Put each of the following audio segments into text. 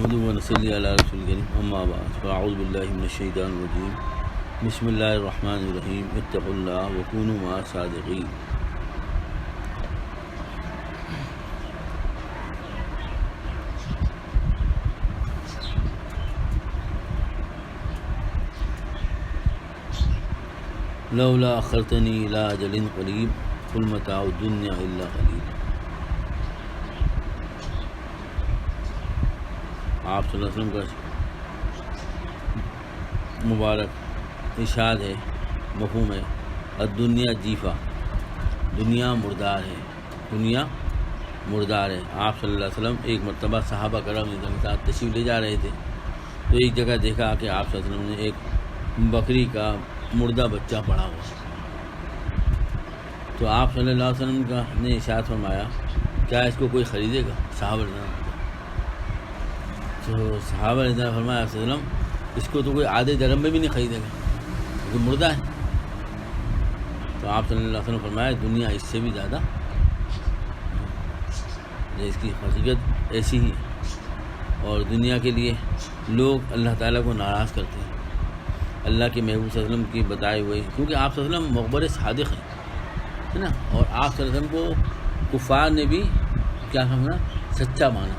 نحمده ونصلي على رسول الكريم اما بعد فاعوذ بالله من الشيطان الرجيم بسم الله الرحمن الرحيم اتقوا الله وكونوا مع الصادقين. لولا اخرتني الى اجل قريب قل متاع الدنيا الا قليل. آپ صلی اللہ علیہ وسلم کا مبارک ارشاد ہے، مفہوم ہے، الدنیا جیفا، دنیا مردار ہے، دنیا مردار ہے. آپ صلی اللہ علیہ وسلم ایک مرتبہ صحابہ کرام کے ساتھ تشریف لے جا رہے تھے تو ایک جگہ دیکھا کہ آپ صلی اللہ علیہ وسلم نے ایک بکری کا مردہ بچہ پڑا ہوا. تو آپ صلی اللہ علیہ وسلم کا نے ارشاد فرمایا کیا اس کو کوئی خریدے گا؟ صحابہ نے فرمایا آپ صلی اللہ علیہ وسلم اس کو تو کوئی آدھے درہم میں بھی نہیں خریدے گا کیونکہ مردہ ہے. تو آپ صلی اللہ علیہ وسلم فرمایا دنیا اس سے بھی زیادہ، اس کی حقیقت ایسی ہی ہے. اور دنیا کے لیے لوگ اللہ تعالیٰ کو ناراض کرتے ہیں، اللہ کے محبوب صلی اللہ علیہ وسلم کی بتائے ہوئے، کیونکہ آپ صلی اللہ علیہ وسلم مخبر صادق ہیں، ہے نا. اور آپ صلی اللہ علیہ وسلم کو کفار نے بھی کیا سمجھا؟ سچا مانا.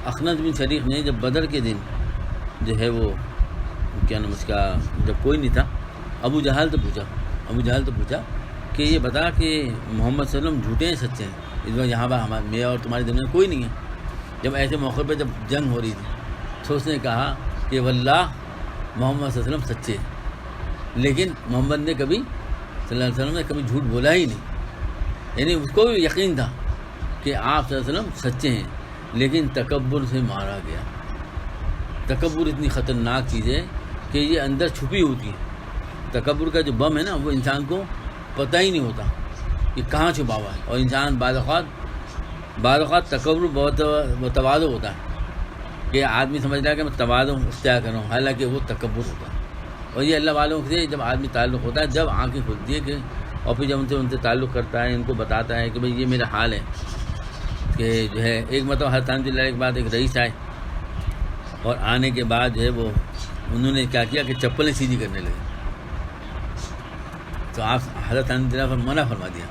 اخنس بن شریف نے جب بدر کے دن جو ہے وہ کیا نام اس کا، جب کوئی نہیں تھا، ابو جہل تو پوچھا کہ یہ بتا کہ محمد صلی اللہ علیہ وسلم جھوٹے ہیں سچے ہیں؟ اس وقت یہاں پر میں اور تمہاری دنیا میں کوئی نہیں ہے. جب ایسے موقع پہ جب جنگ ہو رہی تھی تو اس نے کہا کہ واللہ محمد صلی اللہ علیہ وسلم سچے ہیں، لیکن محمد نے کبھی صلی اللہ علیہ وسلم نے کبھی جھوٹ بولا ہی نہیں. یعنی اس کو بھی یقین تھا کہ آپ صلی اللہ علیہ وسلم سچے ہیں، لیکن تکبر سے مارا گیا. تکبر اتنی خطرناک چیز ہے کہ یہ اندر چھپی ہوتی ہے. تکبر کا جو بم ہے نا، وہ انسان کو پتہ ہی نہیں ہوتا کہ کہاں چھپا ہوا ہے. اور انسان بعض اوقات تکبر بہت تواضع ہوتا ہے کہ آدمی سمجھ رہا ہے کہ میں تواضع اختیار کروں، حالانکہ وہ تکبر ہوتا ہے. اور یہ اللہ والوں سے جب آدمی تعلق ہوتا ہے، جب آنکھیں کھلتی ہے کہ اور پھر جب ان سے تعلق کرتا ہے، ان کو بتاتا ہے کہ بھئی یہ میرا حال ہے. کہ جو ہے ایک مرتبہ حضرت حامد اللہ کے بعد ایک رئیس آئے، اور آنے کے بعد جو ہے وہ انہوں نے کیا کیا کہ چپلیں سیدھی کرنے لگے. تو آپ حضرت حامد اللہ پر منع فرما دیا،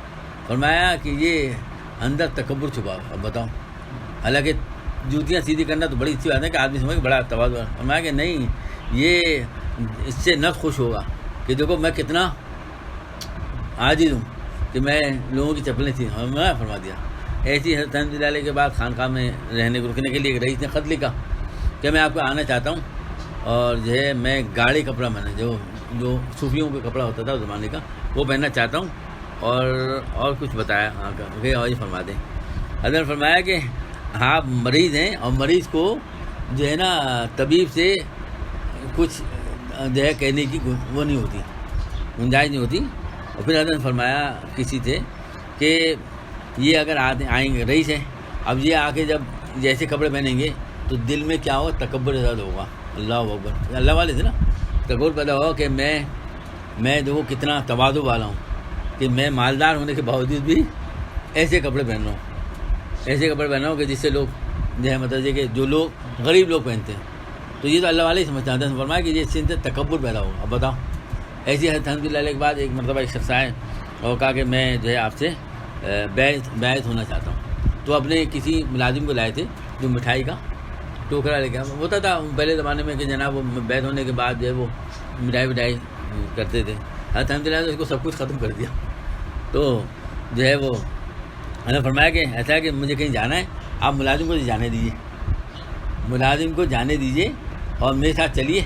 فرمایا کہ یہ اندر تکبر چھپا. اب بتاؤ، حالانکہ جوتیاں سیدھی کرنا تو بڑی اچھی بات ہے کہ آدمی سمجھے کہ بڑا تواضع ہے. فرمایا کہ نہیں، یہ اس سے نفس خوش ہوگا کہ دیکھو میں کتنا عاجز ہوں کہ میں لوگوں کی چپلیں سیدھی. منع فرما دیا. ایسی حضرت حامد اللہ کے بعد خانقاہ میں رکنے کے لیے ایک رئیس نے خط لکھا کہ میں آپ کو آنا چاہتا ہوں، اور جو ہے میں گاڑی کپڑا میں نے جو صوفیوں کا کپڑا ہوتا تھا اس زمانے کا وہ پہننا چاہتا ہوں، اور کچھ بتایا اور یہ فرما دیں. حضرت نے فرمایا کہ آپ مریض ہیں، اور مریض کو جو ہے نا طبیب سے کچھ جو ہے کہنے کی وہ نہیں ہوتی، گنجائش نہیں ہوتی. اور پھر حضرت نے فرمایا کسی سے کہ یہ اگر آئیں گے رئیس ہیں، اب یہ آ کے جب جیسے کپڑے پہنیں گے تو دل میں کیا ہوگا؟ تکبر زیادہ ہوگا. اللہ اکبر، اللہ والے تھے نا. تکبر پیدا ہوگا کہ میں دیکھو کتنا تواضع والا ہوں کہ میں مالدار ہونے کے باوجود بھی ایسے کپڑے پہن رہا ہوں، کہ جس سے لوگ جو ہے مطلب یہ کہ جو لوگ غریب لوگ پہنتے ہیں. تو یہ تو اللہ والے ہی سمجھتے ہیں. فرمایا کہ اس سے تکبر پیدا ہوگا. اب بتاؤ، ایسی حضرت حامد اللہ کے بعد ایک مرتبہ ایک شخص آئے اور کہا کہ میں جو ہے آپ سے بیعت ہونا چاہتا ہوں. تو اپنے کسی ملازم کو لائے تھے جو مٹھائی کا ٹوکرا لے کے ہوتا تھا پہلے زمانے میں کہ جناب وہ بیعت ہونے کے بعد جو ہے وہ مٹھائی کرتے تھے. حضرت حامد اللہ نے اس کو سب کچھ ختم کر دیا. تو جو ہے وہ نے فرمایا کہ ایسا ہے کہ مجھے کہیں جانا ہے، آپ ملازم کو جانے دیجیے اور میرے ساتھ چلیے،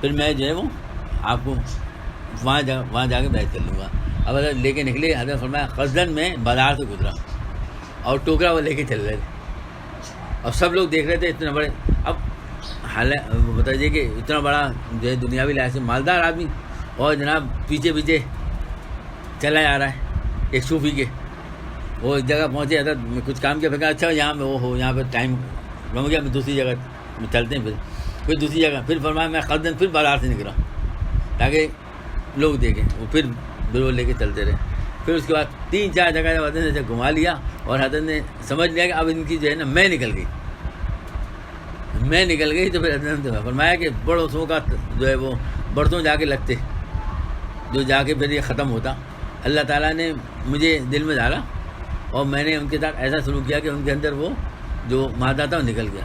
پھر میں جو ہے وہ آپ کو وہاں جا کے بیعت کر لوں گا. اب حضرت لے کے نکلے. حضرت فرمایا قصدن میں بازار سے گزرا اور ٹوکرا وہ لے کے چل رہے تھے، اور سب لوگ دیکھ رہے تھے اتنا بڑے. اب بتائیے کہ اتنا بڑا جو ہے دنیاوی لحاظ سے مالدار آدمی، اور جناب پیچھے چلا جا رہا ہے ایک صوفی کے. وہ ایک جگہ پہنچے، حضرت کچھ کام کیا، پھر اچھا یہاں میں وہ ہو، یہاں پہ ٹائم رہ گیا، دوسری جگہ چلتے ہیں. پھر دوسری جگہ پھر فرمایا میں قصدن پھر بازار سے نکلا تاکہ لوگ دیکھیں. وہ پھر وہ لے کے چلتے رہے. پھر اس کے بعد 3-4 جگہ جب حضرت نے گھما لیا، اور حضرت نے سمجھ لیا کہ اب ان کی جو ہے نا میں نکل گئی، میں نکل گئی تو پھر فرمایا کہ بڑوں کا جو ہے وہ برتوں جا کے لگتے، جو جا کے پھر یہ ختم ہوتا. اللہ تعالیٰ نے مجھے دل میں ڈالا اور میں نے ان کے ساتھ ایسا سلوک کیا کہ ان کے اندر وہ جو مادہ تھا وہ نکل گیا.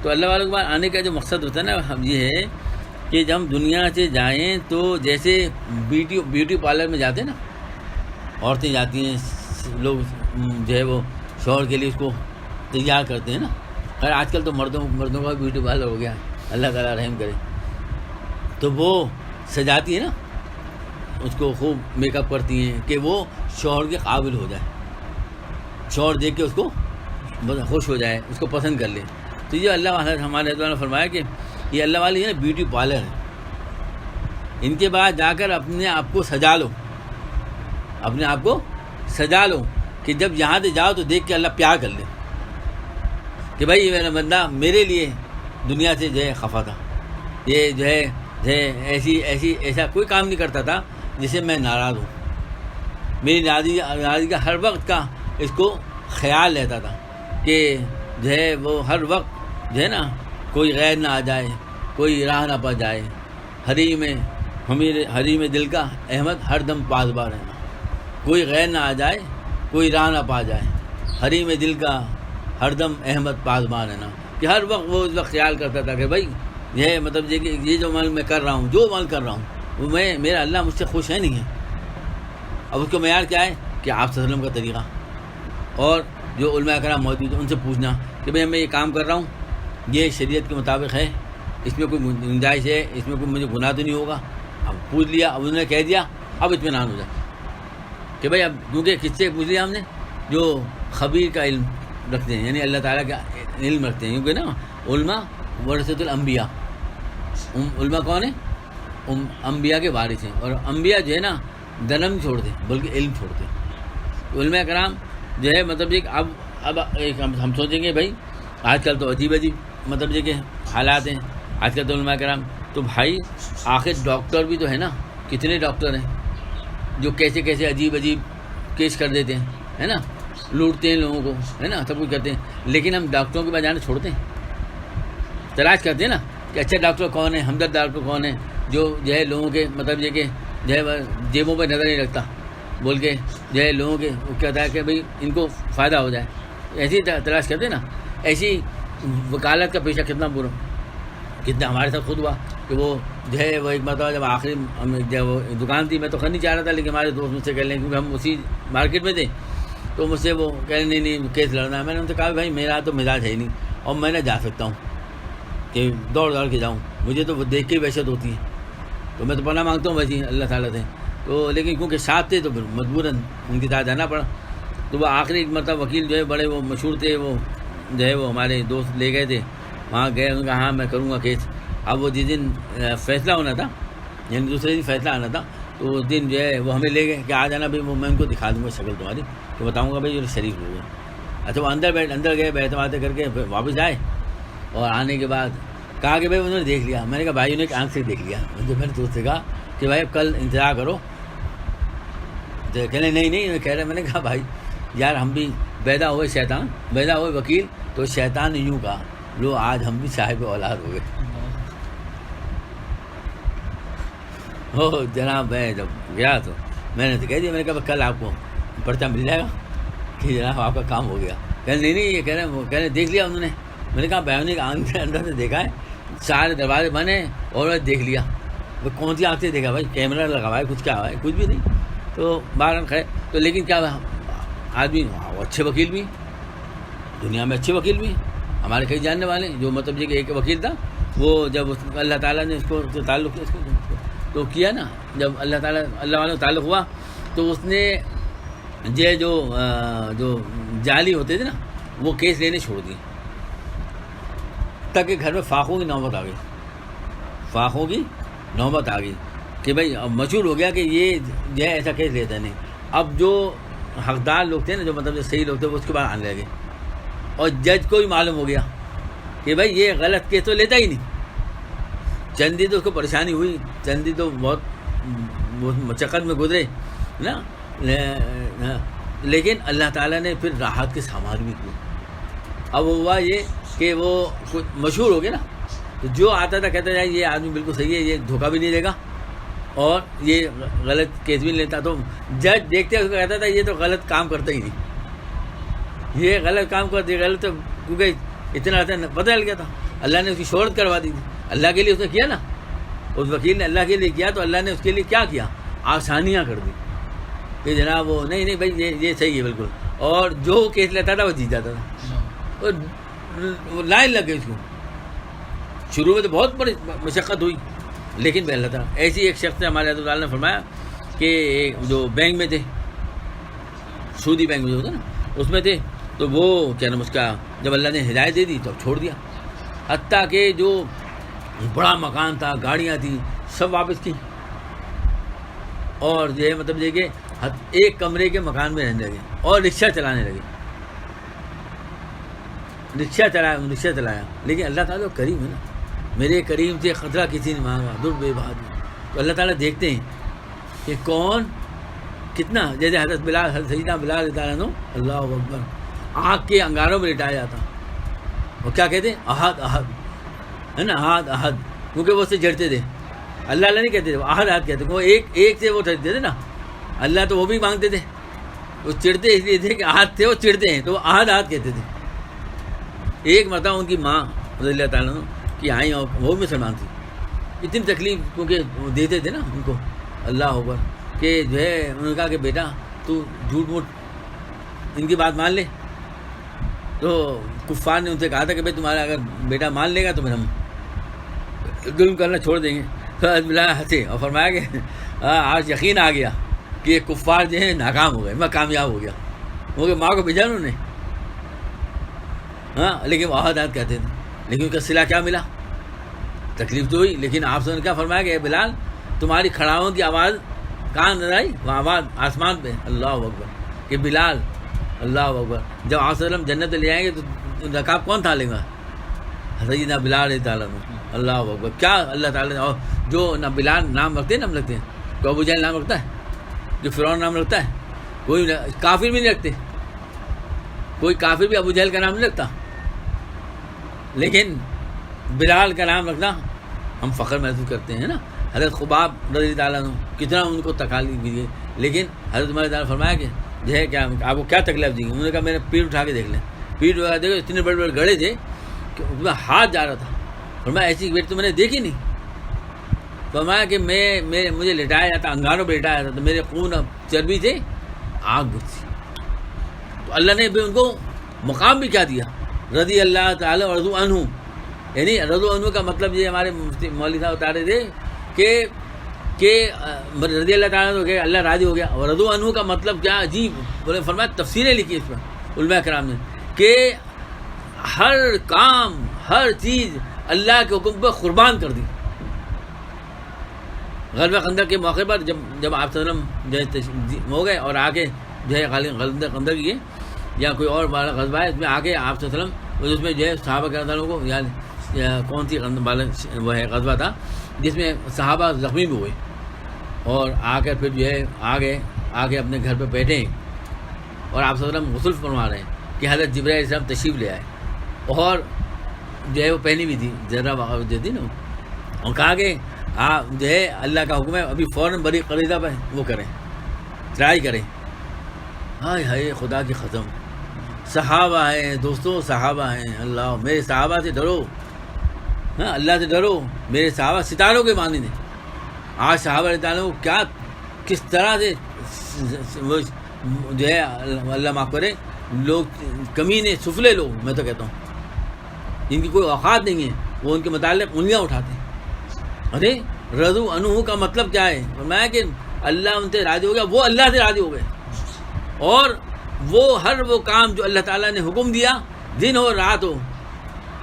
تو اللہ والوں کے بعد آنے کا جو مقصد ہوتا ہے نا ہم یہ ہے کہ جب ہم دنیا سے جائیں تو جیسے بیوٹی پارلر میں جاتے ہیں نا، عورتیں جاتی ہیں، لوگ جو ہے وہ شوہر کے لیے اس کو تیار کرتے ہیں نا. خیر آج کل تو مردوں کا بیوٹی پارلر ہو گیا ہے، اللہ تعالیٰ رحم کرے. تو وہ سجاتی ہے نا، اس کو خوب میک اپ کرتی ہیں کہ وہ شوہر کے قابل ہو جائے، شوہر دیکھ کے اس کو خوش ہو جائے، اس کو پسند کر لے. تو یہ اللہ والے ہمارے حضرت نے فرمایا کہ یہ اللہ والے ہے نا بیوٹی پارلر ہے. ان کے بعد جا کر اپنے آپ کو سجا لو، اپنے آپ کو سجا لو کہ جب یہاں سے جاؤ تو دیکھ کے اللہ پیار کر لے کہ بھائی یہ میرا بندہ میرے لیے دنیا سے جو ہے خفا تھا، یہ جو ہے ایسا کوئی کام نہیں کرتا تھا جس سے میں ناراض ہوں. میری ناراضگی کا ہر وقت کا اس کو خیال رہتا تھا کہ جو ہے وہ ہر وقت جو ہے نا کوئی غیر نہ آ جائے، کوئی راہ نہ پا جائے. حریم دل کا احمد ہر دم پاسبان رہنا، کوئی غیر نہ آ جائے، کوئی راہ نہ پا جائے. حریم دل کا ہر دم احمد پاسبان رہنا، کہ ہر وقت وہ اس وقت خیال کرتا تھا کہ بھائی یہ مطلب یہ کہ یہ جو عمل میں کر رہا ہوں، جو عمل کر رہا ہوں وہ میرا اللہ مجھ سے خوش ہے نہیں ہے. اب اس کو معیار کیا ہے کہ آپ صلی اللہ علیہ وسلم کا طریقہ، اور جو علماء کرام موجود ہیں ان سے پوچھنا کہ بھئی میں یہ کام کر رہا ہوں، یہ شریعت کے مطابق ہے، اس میں کوئی گنجائش ہے، اس میں کوئی مجھے گناہ تو نہیں ہوگا. اب پوچھ لیا، اب انہوں نے کہہ دیا، اب اطمینان ہو جائے کہ بھئی اب کیونکہ کس سے پوچھ لیا ہم نے جو خبیر کا علم رکھتے ہیں، یعنی اللہ تعالیٰ کا علم رکھتے ہیں. کیونکہ نا علماء ورثۃ الانبیاء، علماء کون ہیں؟ انبیاء کے وارث ہیں. اور انبیاء جو ہے نا دنم نہیں چھوڑتے بلکہ علم چھوڑتے ہیں. علماء کرام جو ہے مطلب یہ اب ایک ہم سوچیں گے بھائی آج کل تو عجیب مطلب یہ کہ حالات ہیں آج کل تو علماء کرام، تو بھائی آخر ڈاکٹر بھی تو ہے نا، کتنے ڈاکٹر ہیں جو کیسے عجیب کیس کر دیتے ہیں، ہے نا، لوٹتے ہیں لوگوں کو، ہے نا، سب کچھ کرتے ہیں. لیکن ہم ڈاکٹروں کے پاس جانا چھوڑتے ہیں، تلاش کرتے ہیں نا کہ اچھا ڈاکٹر کون ہے، ہمدرد ڈاکٹر کون ہے جو ہے لوگوں کے مطلب یہ کہ جو ہے جیبوں پہ نظر نہیں رکھتا، بول کے جو ہے لوگوں کے کہتا ہے کہ بھئی ان کو فائدہ ہو جائے. ایسی تلاش کرتے ہیں نا. ایسی وکالت کا پیشہ کتنا برا، کتنا ہمارے ساتھ خود ہوا کہ وہ جو ہے وہ ایک مرتبہ جب آخری جب وہ دکان تھی، میں تو خرید نہیں چاہ رہا تھا لیکن ہمارے دوست مجھ سے کہہ لیں کیونکہ ہم اسی مارکیٹ میں تھے، تو مجھ سے وہ کہہ رہے نہیں کیس لڑنا ہے. میں نے ان سے کہا بھائی میرا تو مزاج ہے ہی نہیں اور میں نہ جا سکتا ہوں کہ دوڑ کے جاؤں، مجھے تو وہ دیکھ کے ہی وحشت ہوتی ہے. تو میں تو پناہ مانگتا ہوں ویسے اللہ تعالیٰ سے. تو لیکن کیونکہ ساتھ تھے تو پھر مجبوراً ان کے ساتھ جانا پڑا. تو وہ آخری ایک مرتبہ وکیل جو ہے بڑے وہ مشہور تھے، وہ جو ہے وہ ہمارے دوست لے گئے تھے وہاں گئے، انہوں نے کہا ہاں میں کروں گا کیس. اب وہ جس دن فیصلہ ہونا تھا یعنی دوسرے دن فیصلہ آنا تھا، تو اس دن جو ہے وہ ہمیں لے گئے کہ آ جانا بھائی، وہ میں ان کو دکھا دوں گا شکل تمہاری، تو بتاؤں گا بھائی یہ شریف ہو گئے. اچھا وہ اندر گئے بیٹھے کر کے پھر واپس آئے اور آنے کے بعد کہا کہ بھائی انہوں نے دیکھ لیا. میں نے کہا بھائی انہوں نے آنکھ سے دیکھ لیا. جو میں نے دوست سے کہا کہ بھائی اب کل انتظار کرو، تو کہنے نہیں کہہ رہے. میں نے کہا بھائی یار ہم بھی پیدا ہوئے وکیل، تو شیطان نے یوں کہا لو آج ہم بھی صاحب اولاد ہو گئے. جناب میں جب گیا تو میں نے تو کہہ دیا، میں نے کہا کل آپ کو پرچہ مل جائے گا کہ جناب آپ کا کام ہو گیا. نہیں یہ کہہ رہے ہیں دیکھ لیا انہوں نے. میں نے کہا بہنوں کے آنکھ کے اندر سے دیکھا ہے، سارے دروازے بنے اور دیکھ لیا. وہ کون سی آنکھ سے دیکھا بھائی؟ کیمرہ لگا ہوا ہے، کچھ کیا ہوا ہے؟ کچھ بھی نہیں. تو بہرحال خیر. تو لیکن کیا آدمی اچھے وکیل بھی دنیا میں، اچھے وکیل بھی ہمارے کئی جاننے والے، جو مطلب یہ کہ ایک وکیل تھا وہ جب اللہ تعالیٰ نے اس کو تعلق کیا، اس کو تو کیا نا، جب اللہ والوں تعلق ہوا تو اس نے یہ جو جعلی ہوتے تھے نا وہ کیس لینے چھوڑ دیے، تاکہ گھر میں فاقوں کی نوبت آ گئی کہ بھائی اب مشہور ہو گیا کہ یہ جو ہے ایسا کیس لیتا نہیں. اب جو حقدار لوگ تھے نا، جو مطلب جو صحیح لوگ تھے، وہ اس کے بعد آنے لگے اور جج کو بھی معلوم ہو گیا کہ بھائی یہ غلط کیس تو لیتا ہی نہیں. چندی تو اس کو پریشانی ہوئی، چندی تو بہت مشقت میں گزرے نا، لیکن اللہ تعالیٰ نے پھر راحت کے سامان بھی کیے. اب وہ ہوا یہ کہ وہ کچھ مشہور ہو گیا نا، تو جو آتا تھا کہتا تھا یہ آدمی بالکل صحیح ہے، یہ دھوکہ بھی نہیں دے گا اور یہ غلط کیس بھی نہیں لیتا. تو جج دیکھتے اس کو کہتا تھا یہ تو غلط کام کرتا ہی نہیں، یہ غلط کام کرتے غلط، کیونکہ اتنا پتہ چل گیا تھا. اللہ نے اس کی شہرت کروا دی تھی، اللہ کے لیے اس نے کیا نا، اس وکیل نے اللہ کے لیے کیا، تو اللہ نے اس کے لیے کیا کیا، آسانیاں کر دی کہ جناب وہ نہیں بھائی یہ صحیح ہے بالکل. اور جو کیس لیتا تھا وہ جیت جاتا تھا. اور لائن لگ گئی اس کو. شروع میں تو بہت بڑی مشقت ہوئی، لیکن بہل تھا. ایسی ایک شخص نے ہمارے حضرت نے فرمایا کہ جو بینک میں تھے، سودی بینک میں جو ہوتا نا اس میں تھے، تو وہ کیا نام اس کا، جب اللہ نے ہدایت دے دی تو اب چھوڑ دیا. حتیٰ کہ جو بڑا مکان تھا، گاڑیاں تھیں، سب واپس کی. اور جو ہے مطلب یہ کہ ایک کمرے کے مکان میں رہنے لگے اور رکشہ چلانے لگے. رکشہ چلایا. لیکن اللہ تعالیٰ کریم ہے نا، میرے کریم سے خطرہ کسی نے مانگا در بے بہادر. تو اللہ تعالیٰ دیکھتے ہیں کہ کون کتنا، جیسے حضرت بلال، حضرت سیدنا بلال رضی اللہ عنہ، اللہ اکبر، آگ کے انگاروں میں لٹایا جاتا. اور کیا کہتے ہیں، احد احد ہے نا، احد احد، کیونکہ وہ اس سے جڑتے تھے. اللہ نہیں کہتے تھے، وہ احد احد کہتے تھے. وہ ایک سے وہ ٹھہرتے تھے نا. اللہ تو وہ بھی مانگتے تھے، وہ چڑھتے اس لیے تھے کہ احد تھے، وہ چڑھتے ہیں تو وہ احد احد کہتے تھے. ایک مرتبہ ان کی ماں رضی اللہ تعالیٰ عنہ کی آئیں، اور وہ بھی مسلمان تھی. اتنی تکلیف کیونکہ وہ دیتے تھے نا ان کو، اللہ اکبر، کہ جو ہے انہوں نے کہا کہ بیٹا تو جھوٹ موٹ ان کی بات مان لے. تو کفار نے ان سے کہا تھا کہ بھائی تمہارا اگر بیٹا مان لے گا تو پھر ہم ظلم کرنا چھوڑ دیں گے. تو بلال ہنسے اور فرمایا کہ آج یقین آ گیا کہ یہ کفار جو ہیں ناکام ہو گئے، میں کامیاب ہو گیا. وہ کہ ماں کو بھیجا انہوں نے، ہاں، لیکن وہ احد احد کہتے تھے. لیکن اس کا صلہ کیا ملا، تکلیف تو ہوئی. لیکن آپ سے نے کیا فرمایا کہ اے بلال تمہاری کھڑاؤں کی آواز کہاں نظر آئی، وہ آواز آسمان پہ. اللہ اکبر، کہ بلال، اللہ اکبر. جب آپ وسلم جنت لے آئیں گے تو رکاب کون تھا لے گا، سیدنا بلال رضی اللہ عنہ. اللہ اکبر، کیا اللہ تعالیٰ نے. اور جو نہ بلال نام رکھتے ہیں، نام رکھتے ہیں، تو ابو جہل نام رکھتا ہے، جو فرعون نام رکھتا ہے، کوئی کافر بھی نہیں رکھتے. کوئی کافر بھی ابو جہل کا نام نہیں رکھتا. لیکن بلال کا نام رکھنا ہم فخر محسوس کرتے ہیں نا. حضرت خباب رضی اللہ عنہ کتنا ان کو تکالیف دی ہے، لیکن حضرت عمر تعالیٰ فرمایا کہ جو ہے کیا آپ کو کیا تکلیف دی. انہوں نے کہا میرے پیٹ اٹھا کے دیکھ لیں. پیٹ اٹھا دیکھو، اتنے بڑے بڑے گڑھے تھے کہ اس میں ہاتھ جا رہا تھا. فرمایا ایسی پیٹ تو میں نے دیکھی نہیں. فرمایا کہ مجھے لٹایا جاتا، انگاروں پہ لٹایا جاتا، تو میرے خون چربی تھے، آگ بجتی. تو اللہ نے بھی ان کو مقام بھی کیا دیا، رضی اللہ تعالیٰ رضو عنہ. یعنی رضو عنہ کا مطلب یہ ہمارے مفتی مولوی صاحب بتا رہے تھے کہ رضی اللہ تعالیٰ ہو گیا، اللہ راضی ہو گیا. اور رضو عنہ کا مطلب کیا عجیب، بولے فرمایا تفسیریں لکھی اس پر علماء کرام نے کہ ہر کام، ہر چیز اللہ کے حکم پر قربان کر دی. غزوہ خندق کے موقع پر جب آپ صلی اللہ علیہ وسلم جو ہے ہو گئے اور آگے جو ہے غزوہ خندق یہ یا کوئی اور بڑا غزوہ ہے، اس میں آگے آپ صلی اللہ علیہ وسلم اس میں جو ہے صحابہ کرام کو یا کون سی وہ ہے غزوہ تھا جس میں صحابہ زخمی بھی ہوئے، اور آ کر پھر جو ہے آگے اپنے گھر پہ بیٹھے اور آپ صلی اللہ علیہ وسلم غسل فرما رہے ہیں کہ حضرت جبرائیل علیہ السلام تشریف لے آئے، اور جو ہے وہ پہنی بھی تھی ذرا جو تھی نا، اور کہا کہ آپ جو ہے اللہ کا حکم ہے ابھی فوراً بری قریضہ پہ وہ کریں، ٹرائی کریں. ہائے ہائے خدا کی قسم، صحابہ ہیں دوستوں، صحابہ ہیں. اللہ میرے صحابہ سے ڈرو، ہاں اللہ سے ڈرو. میرے صحابہ ستاروں کے مانند ہیں. آج صحابہ رضی اللہ عنہ کیا کس طرح سے جو ہے اللہ معاف کرے، لوگ کمینے سفلے لوگ، میں تو کہتا ہوں جن کی کوئی اوقات نہیں ہے، وہ ان کے متعلق انگلیاں اٹھاتے ہیں. ارے رضو عنہ کا مطلب کیا ہے، فرمایا کہ اللہ ان سے راضی ہو گیا، وہ اللہ سے راضی ہو گئے، اور وہ ہر وہ کام جو اللہ تعالیٰ نے حکم دیا، دن ہو رات ہو،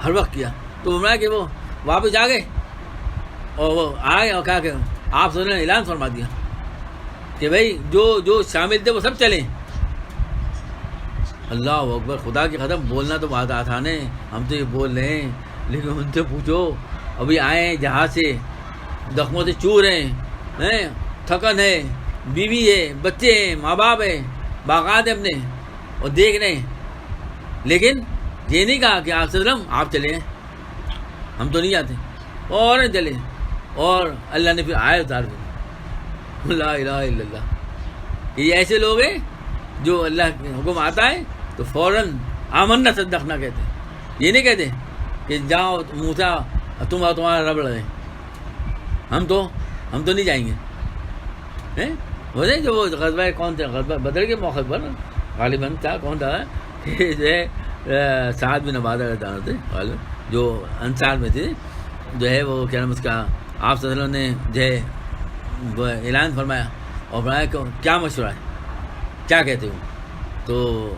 ہر وقت کیا. تو فرمایا کہ وہ واپس آ گئے، اور وہ آئے اور کہا کہ آپ صلی اللہ علیہ وسلم نے اعلان فرما دیا کہ بھائی جو شامل تھے وہ سب چلیں. اللہ اکبر، خدا کی قسم بولنا تو بہت آسان ہے، ہم تو یہ بول رہے ہیں، لیکن ان سے پوچھو ابھی آئے ہیں جہاز سے، زخموں سے چور ہیں، تھکن ہے، بیوی ہے، بچے ہیں، ماں باپ ہیں، باغات ہیں اپنے، اور دیکھ رہے ہیں، لیکن یہ نہیں کہا کہ آپ صلی اللہ علیہ وسلم آپ چلے ہیں، ہم تو نہیں جاتے، اور چلے. اور اللہ نے پھر آیت اتار دی، لا الہ الا اللہ. یہ ایسے لوگ ہیں جو اللہ کے حکم آتا ہے تو فوراً آمنا صدقنا کہتے ہیں. یہ نہیں کہتے کہ جاؤ موسیٰ تم اور تمہارا رب لڑیں، ہم تو نہیں جائیں گے. وہ جو وہ غزوہ کون تھا، غزوہ بدر کے موقع پر غالباً تھا، کون تھا کہ جو ہے سعد بن عبادہ تھے غالب، جو انصار میں تھے، جو ہے وہ کیا نام اس کا، آپ صلی اللہ علیہ وسلم نے جو ہے وہ اعلان فرمایا اور فرمایا کہ کیا مشورہ ہے، کیا کہتے ہو. تو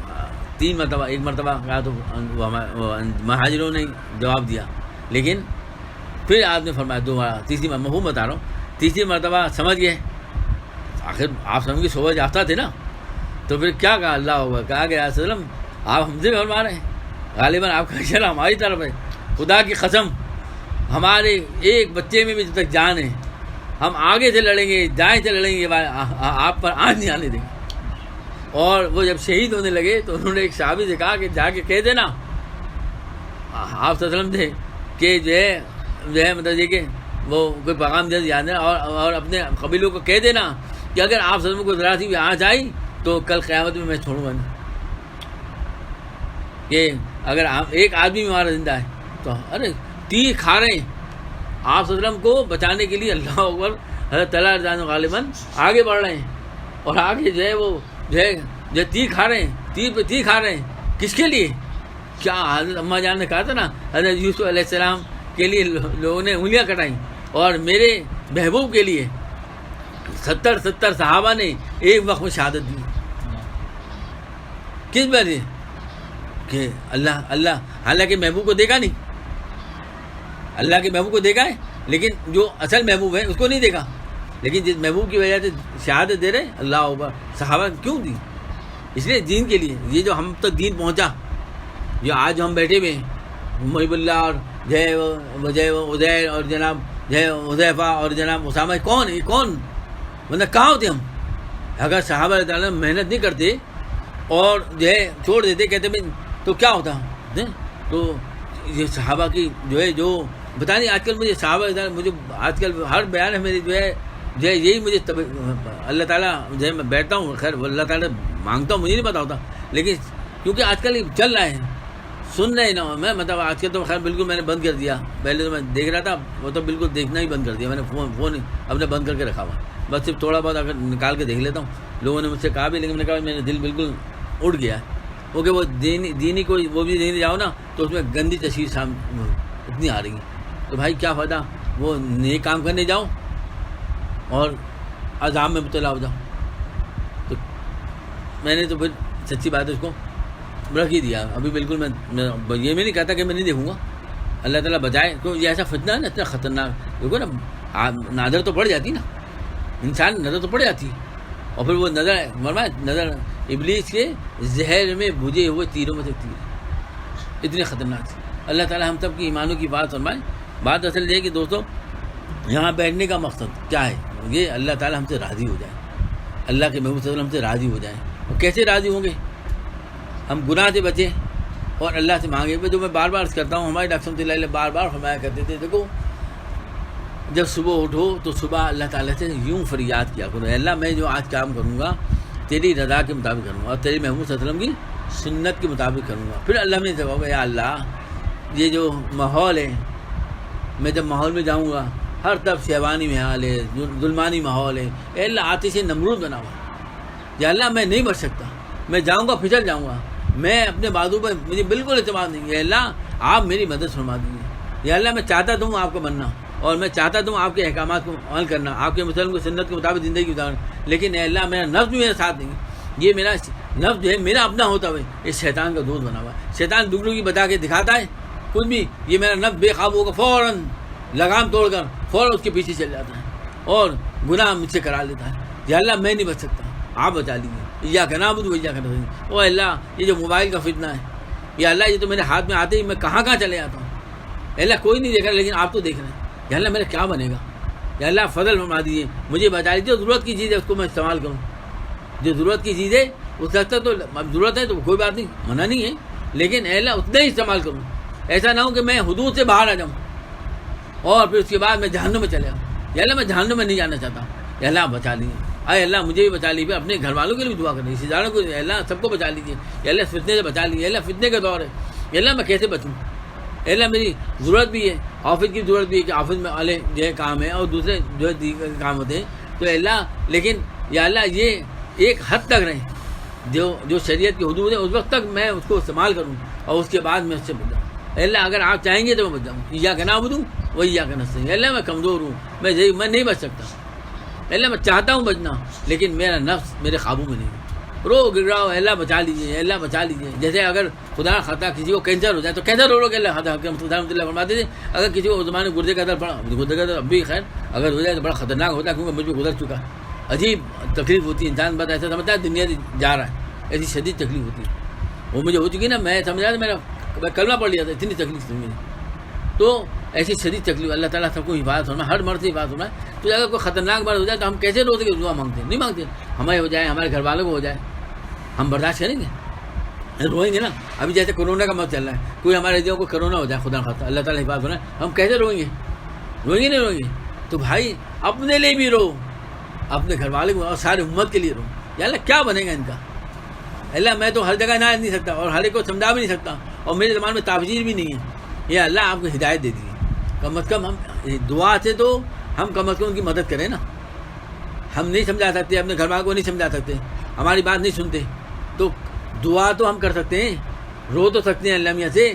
3 مرتبہ، ایک مرتبہ کہا تو مہاجروں نے جواب دیا، لیکن پھر آپ نے فرمایا دوبارہ، تیسری مفہوم بتا رہا ہوں، تیسری مرتبہ سمجھ گئے، آخر آپ سمجھ کی صحبت یافتہ تھے نا، تو پھر کیا کہا اللہ ہوگا، کہا کہ علیہ وسلم آپ ہم سے فرما رہے ہیں، غالباً آپ کا اشارہ ہماری طرف ہے، خدا کی قسم ہمارے ایک بچے میں بھی جب تک جان ہے، ہم آگے سے لڑیں گے، دائیں سے لڑیں گے، آپ پر آنچ نہیں آنے دیں گے. اور وہ جب شہید ہونے لگے تو انہوں نے ایک صحابی سے کہا کہ جا کے کہہ دینا آپ صلی اللہ علیہ وسلم تھے کہ جو ہے مطلب یہ کہ وہ کوئی پیغام جلد یاد ہے، اور اپنے قبیلوں کو کہہ دینا کہ اگر آپ صلی اللہ علیہ وسلم کو ذرا سی بھی آنچ آئی تو کل قیامت میں چھوڑوں گا نہیں. کہ اگر ایک آدمی ہمارا زندہ ہے تو ارے 30 کھا رہے ہیں آپ صلی اللہ علیہ وسلم کو بچانے کے لیے، اللہ اکبر، حضرت طلحہ رضی غالباً آگے بڑھ رہے ہیں، اور آگے جو ہے وہ جو 30 کھا رہے ہیں، 30 پہ 30 کھا رہے ہیں. کس کے لیے؟ کیا حضرت اماں جان نے کہا تھا نا، حضرت یوسف علیہ السلام کے لیے لوگوں نے انگلیاں کٹائیں، اور میرے محبوب کے لیے 70 صحابہ نے ایک وقت میں شہادت دی. کس وجہ؟ کہ اللہ حالانکہ محبوب کو دیکھا نہیں، اللہ کے محبوب کو دیکھا ہے، لیکن جو اصل محبوب ہے اس کو نہیں دیکھا، لیکن جس محبوب کی وجہ سے شہادت دے رہے اللہ اکبر. صحابہ کیوں دی؟ اس لیے دین کے لیے. یہ جو ہم تک دین پہنچا، جو آج ہم بیٹھے ہوئے ہیں، محب اللہ اور عزیر اور جناب حذیفہ اور جناب اسامہ، کون مطلب کہاں ہوتے ہم اگر صحابہ رضی اللہ عنہ محنت نہیں کرتے اور جو ہے چھوڑ دیتے، کہتے بھائی تو کیا ہوتا. تو یہ صحابہ کی جو ہے جو بتا نہیں، آج کل مجھے صحابہ مجھے آج کل ہر بیان ہے میری جو ہے یہی مجھے اللہ تعالیٰ جو ہے میں بیٹھتا ہوں، خیر اللہ تعالیٰ مانگتا ہوں، مجھے نہیں پتا ہوتا، لیکن کیونکہ آج کل چل رہا ہے سن رہے نا میں، مطلب آج کل تو خیر بالکل میں نے بند کر دیا. پہلے تو میں دیکھ رہا تھا، وہ تو بالکل دیکھنا ہی بند کر دیا میں نے، فون اپنے بند کر کے رکھا ہوا، بس صرف تھوڑا بہت اگر نکال کے دیکھ لیتا ہوں. لوگوں نے مجھ سے کہا بھی، لیکن میں نے کہا میرا دل بالکل اڑ گیا ہے، کیونکہ وہ دینی کوئی وہ بھی دینے جاؤ نا تو اس میں گندی تصویر اتنی آ رہی ہے. تو بھائی کیا فائدہ، وہ نیک کام کرنے جاؤ اور عذاب میں مبتلا ہو جاؤ. تو میں نے تو پھر سچی بات ہے اس کو رکھ ہی دیا. ابھی بالکل میں یہ میں نہیں کہتا کہ میں نہیں دیکھوں گا، اللہ تعالیٰ بچائے. تو یہ ایسا فتنہ ہے نا، اتنا خطرناک. دیکھو نا نظر تو پڑ جاتی نا، انسان نظر تو پڑ جاتی، اور پھر وہ نظر ابلیس کے زہر میں بجھے ہوئے تیروں میں سے تیر، اتنے خطرناک تھی. اللہ تعالیٰ ہم سب کی ایمانوں کی بات فرمائے. بات اصل یہ کہ دوستوں یہاں بیٹھنے کا مقصد کیا ہے؟ یہ اللہ تعالیٰ ہم سے راضی ہو جائے، اللہ کے محبوب صلی اللہ علیہ وسلم ہم سے راضی ہو جائیں. اور کیسے راضی ہوں گے؟ ہم گناہ سے بچیں اور اللہ سے مانگے. جو میں بار بار عرض کرتا ہوں، ہمارے ڈاکٹر صاحب اللہ علیہ بار بار فرمایا کرتے تھے، دیکھو جب صبح اٹھو تو صبح اللہ تعالیٰ سے یوں فریاد کیا کرو، اللہ میں جو آج کام کروں گا تیری رضا کے مطابق کروں گا اور تیری محمود صلی اللہ علیہ وسلم کی سنت کے مطابق کروں گا. پھر اللہ میں جواب ہے، یا اللہ یہ جو ماحول ہے، میں جب ماحول میں جاؤں گا ہر طرف شیوانی محال ہے، ظلمانی ماحول ہے، اے اللہ آتش نمرود بنا ہوا، یا اللہ میں نہیں بچ سکتا، میں جاؤں گا پھسل جاؤں گا، میں اپنے بازو پر مجھے بالکل اعتماد نہیں ہے. اللہ آپ میری مدد فرما دیجیے. یا اللہ میں چاہتا تھا آپ کو بننا، اور میں چاہتا تھا آپ کے احکامات کو عمل کرنا، آپ کے مسلم کو سنت کے مطابق زندگی گزارنا، لیکن اے اللہ میرا نفس بھی میرے ساتھ نہیں. یہ میرا نفس جو ہے میرا اپنا ہوتا ہے، یہ شیطان کا دوست بنا ہوا ہے. شیطان دوسروں کی بتا کے دکھاتا ہے کچھ بھی، یہ میرا نفس بے قابو ہوگا فوراً لگام توڑ کر فوراً اس کے پیچھے چل جاتا ہے اور گناہ مجھ سے کرا لیتا ہے. یا اللہ میں نہیں بچ سکتا، آپ بچا لیجیے. یا کہنا بدھ یا کہنا، او اللہ یہ جو موبائل کا فتنہ ہے، یا اللہ یہ تو میرے ہاتھ میں آتے ہی میں کہاں چلے جاتا ہوں. اللہ کوئی نہیں دیکھ رہا لیکن آپ تو دیکھ رہے ہیں. یا اللہ میرا کیا بنے گا؟ یا اللہ فضل فرما دیجیے، مجھے بتا دیجیے. ضرورت کی چیز ہے اس کو میں استعمال کروں، جو ضرورت کی چیز ہے اس لگتا تو ضرورت ہے تو کوئی بات نہیں، منع نہیں ہے، لیکن اے اللہ اتنا ہی استعمال کروں، ایسا نہ ہو کہ میں حدود سے باہر آ جاؤں اور پھر اس کے بعد میں جہنم میں چلے آؤں. یا اللہ میں جہنم میں نہیں جانا چاہتا. یا اللہ بچا لیجیے، اے اللہ مجھے بھی بچا لیجیے، اپنے گھر والوں کے لیے بھی دعا کریں، رشتے داروں کو، اے اللہ سب کو بچا لیجیے. یا اللہ فتنے سے بچا لیجیے. اللہ فتنے کا دور ہے، یا اللہ میں کیسے بچوں. اے اللہ میری ضرورت بھی ہے، آفس کی ضرورت بھی ہے کہ آفس میں والے جو ہے کام ہے اور دوسرے جو ہے دیگر کام ہوتے ہیں. تو اے اللہ لیکن یا اللہ یہ ایک حد تک رہیں، جو شریعت کی حدود ہے اس وقت تک میں اس کو استعمال کروں اور اس کے بعد میں اس سے بچ جاؤں. اے اللہ اگر آپ چاہیں گے تو میں بچ جاؤں. ایاک نعبد و ایاک نستعین. اللہ میں کمزور ہوں، میں نہیں بچ سکتا. اللہ میں چاہتا ہوں بچنا لیکن میرا نفس میرے قابو میں نہیں ہے. رو گر رہا ہو، اللہ بچا لیجیے، اللہ بچا لیجیے. جیسے اگر خدا خطا کسی کو کینسر ہو جائے تو کینسر رو کے اللہ رحمۃ اللہ فرماتے تھے اگر کسی کو زمانے گردے کا درد پڑا، گردے کا درد اب بھی خیر اگر ہو جائے تو بڑا خطرناک ہوتا ہے کیونکہ مجھ پہ گزر چکا. عجیب تکلیف ہوتی ہے، انسان بس ایسا سمجھتا ہے دنیا جا رہا ہے، ایسی شدید تکلیف ہوتی ہے. وہ مجھے ہو چکی نا، میں سمجھا تھا میں کلمہ پڑھ لیا تھا، اتنی تکلیف تھی مجھے. تو ایسی شدید تکلیف، اللہ تعالیٰ سب کو حفاظت ہونا، ہر مرد سے حفاظت ہونا ہے. تو اگر کوئی خطرناک مرض ہو جائے تو ہم کیسے رو سکے دعا مانگتے ہیں؟ نہیں مانگتے. ہمیں ہو جائے، ہمارے گھر والوں کو ہو جائے، ہم برداشت کریں گے؟ روئیں گے نا. ابھی جیسے کورونا کا مرض چل رہا ہے، کوئی ہمارے دیوں کو کورونا ہو جائے، خدا خاصہ اللہ تعالیٰ حفاظت ہونا ہے، ہم کیسے روئیں گے؟ روئیں گے نہیں روئیں گے؟ تو بھائی اپنے لیے بھی رو، اپنے گھر والے کو اور سارے امت کے لیے رو. یا اللہ کیا بنے گا ان کا؟ اللہ میں تو ہر جگہ نہ نہیں سکتا اور ہر ایک کو سمجھا بھی نہیں سکتا اور میرے زبان میں تعبیر بھی نہیں ہے. یا اللہ آپ کو ہدایت دے دیجیے. کم از کم ہم دعا سے تو ہم کم از کم ان کی مدد کریں نا. ہم نہیں سمجھا سکتے، اپنے گھر والوں کو نہیں سمجھا سکتے، ہماری بات نہیں سنتے، تو دعا تو ہم کر سکتے ہیں، رو تو سکتے ہیں اللہ میاں سے.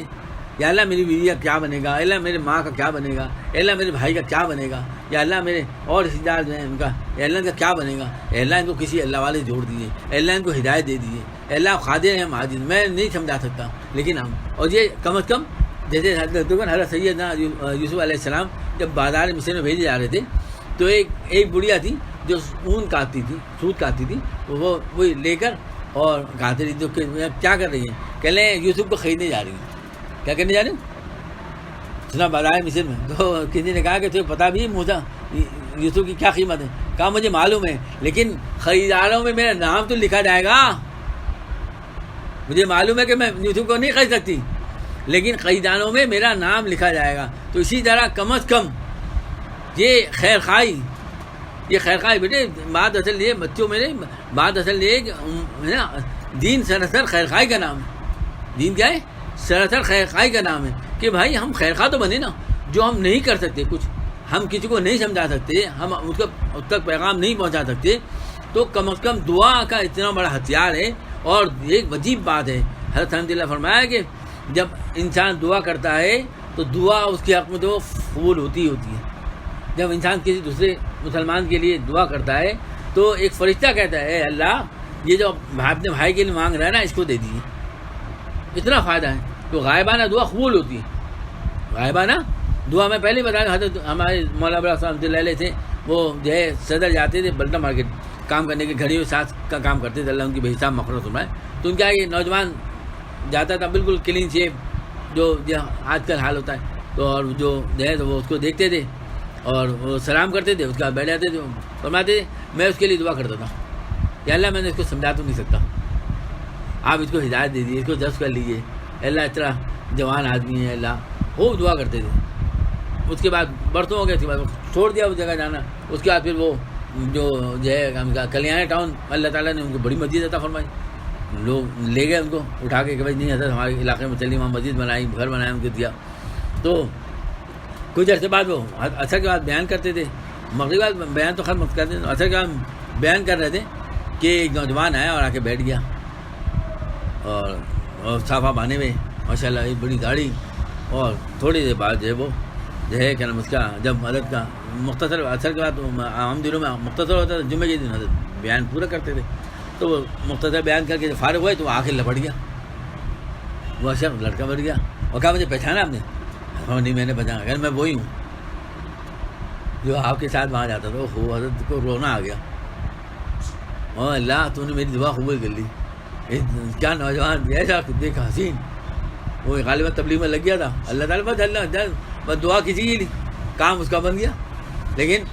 یا اللہ میری بیوی کا کیا بنے گا، اللہ میرے ماں کا کیا بنے گا، اللہ میرے بھائی کا کیا بنے گا، یا اللہ میرے اور رشتے دار جو ہیں ان کا اللہ کا کیا بنے گا. اللہ ان کو کسی اللہ والے جوڑ دیجیے، اللہ ان کو ہدایت دے دیجیے. اللہ قادر ہیں، عاجز، میں نہیں سمجھا سکتا لیکن ہم. اور یہ کم از کم جیسے حضرت سیدنا یوسف علیہ السلام جب بازار مصر میں بھیجے جا رہے تھے تو ایک بڑھیا تھی جو اون کاٹتی تھی، سوت کاٹتی تھی، وہ لے کر اور کہتے رہی. تو کیا کر رہی ہیں؟ کہہ لیں یوسف کو خریدنے جا رہی ہیں. کیا کرنے جا رہی ہیں؟ سنا بازار مصر میں. تو کسی نے کہا کہ تمہیں پتہ بھی موسیٰ یوسف کی کیا قیمت ہے؟ کہا مجھے معلوم ہے لیکن خریداروں میں میرا نام تو لکھا جائے گا. مجھے معلوم ہے کہ میں یوسف کو نہیں خرید سکتی لیکن خریداروں میں میرا نام لکھا جائے گا. تو اسی طرح کم از کم یہ خیر خواہی بیٹے بات اصل یہ بچوں میں نہیں، بات اصل یہ کہ نا دین سراسر خیر خواہی کا نام ہے. دین کیا ہے؟ سراسر خیر خواہی کا نام ہے کہ بھائی ہم خیر خواہ تو بنے نا. جو ہم نہیں کر سکتے کچھ، ہم کسی کو نہیں سمجھا سکتے، ہم اس تک پیغام نہیں پہنچا سکتے، تو کم از کم دعا کا اتنا بڑا ہتھیار ہے. اور ایک عجیب بات ہے، حضرت رحمۃ اللہ فرمایا کہ جب انسان دعا کرتا ہے تو دعا اس کے حق میں تو قبول ہوتی ہے. جب انسان کسی دوسرے مسلمان کے لیے دعا کرتا ہے تو ایک فرشتہ کہتا ہے اے اللہ یہ جو اپنے بھائی کے لیے مانگ رہا ہے نا اس کو دے دیجیے. اتنا فائدہ ہے. تو غائبانہ دعا قبول ہوتی ہے. غائبانہ دعا میں پہلے بتایا، حضرت ہمارے مولانا رحمۃ اللہ علیہ تھے، وہ جو ہے صدر جاتے تھے بلٹا مارکیٹ کام کرنے کے، گھڑیوں ساتھ کا کام کرتے تھے، اللہ ان کی بے حساب مغفرت فرمائے. تو ان کا یہ نوجوان جاتا تھا بالکل کلین شیپ، جو آج کل حال ہوتا ہے، تو اور جو ہے تو وہ اس کو دیکھتے تھے اور وہ سلام کرتے تھے، اس کے بعد بیٹھ جاتے تھے. فرماتے تھے میں اس کے لیے دعا کرتا تھا، یا اللہ میں نے اس کو سمجھا تو نہیں سکتا، آپ اس کو ہدایت دے دیجیے، اس کو درست کر لیجیے. اللہ اتنا جوان آدمی ہے، اللہ خوب دعا کرتے تھے. اس کے بعد برسوں ہو گئے، اس کے بعد چھوڑ دیا اس جگہ جانا. اس کے بعد پھر وہ جو ہے کلیان ٹاؤن اللہ تعالیٰ نے ان کو بڑی مسجد عطا فرمائی. لوگ لے گئے ان کو اٹھا کے کہ بھائی نہیں حضرت ہمارے علاقے میں چلی، وہاں مسجد بنائی، گھر بنایا، ان کو دیا. تو کچھ عرصے بعد وہ اثر کے بعد بیان کرتے تھے، مغرب بعد بیان تو ختم کرتے تھے، اثر کے بعد بیان کر رہے تھے کہ ایک نوجوان آیا اور آ کے بیٹھ گیا اور صافہ بانے ہوئے ماشاء اللہ، ایک بڑی گاڑی. اور تھوڑی دیر بعد جو ہے وہ جو ہے کیا نام اس کا، جب حضرت کا مختصر اثر کے بعد عام دنوں میں مختصر ہوتا تھا، جمعے کے دن حضرت بیان پورا کرتے تھے. تو وہ مختصر بیان کر کے جب فارغ ہوئے تو وہ آخر لپٹ گیا. وہ اشرف لڑکا بڑھ گیا اور کہا مجھے پہچانا آپ نے؟ ہاں نہیں میں نے پہچانا. اگر میں وہی ہوں جو آپ کے ساتھ وہاں جاتا تھا. وہ حضرت کو رونا آ گیا، اور اللہ تو نے میری دعا قبول کر لی. کیا نوجوان ایسا دیکھا حسین، وہ غالباً تبلیغ میں لگ گیا تھا. اللہ تعالیٰ بس دعا کسی کی لی، کام اس کا بن گیا. لیکن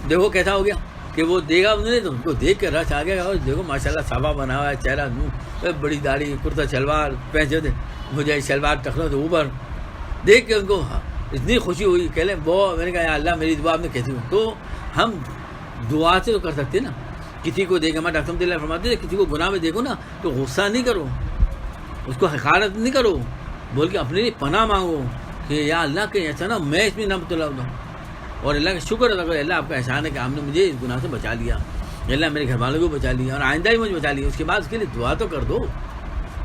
دیکھو کیسا ہو گیا. کہ وہ دیکھا انہوں نے تو ان کو دیکھ کے رش آ گیا. اور دیکھو ماشاء اللہ صافہ بنا ہوا ہے چہرہ, بڑی داڑھی, کرتا شلوار پہنچے تھے, مجھے شلوار ٹخنوں سے اوپر, دیکھ کے ان کو اتنی خوشی ہوئی. کہہ لیں وہ, میں نے کہا یا اللہ میری دعا آپ نے کیسی ہوئی. تو ہم دعا سے تو کر سکتے نا. کسی کو دیکھ, ہمارے ڈاکٹر اللہ فرماتے ہیں کسی کو گناہ میں دیکھو نا تو غصہ نہیں کرو, اس کو حقارت نہیں کرو, بول کے اپنے لیے پناہ مانگو کہ یا اللہ کہ ایسا نا میں اس میں نہ مبتلا ہوں. اور اللہ کا شکر ادا کرو, اللہ آپ کا احسان ہے کہ آپ نے مجھے اس گناہ سے بچا لیا, اللہ میرے گھر والوں کو بچا لیا اور آئندہ ہی مجھے بچا لیا. اس کے بعد اس کے لیے دعا تو کر دو,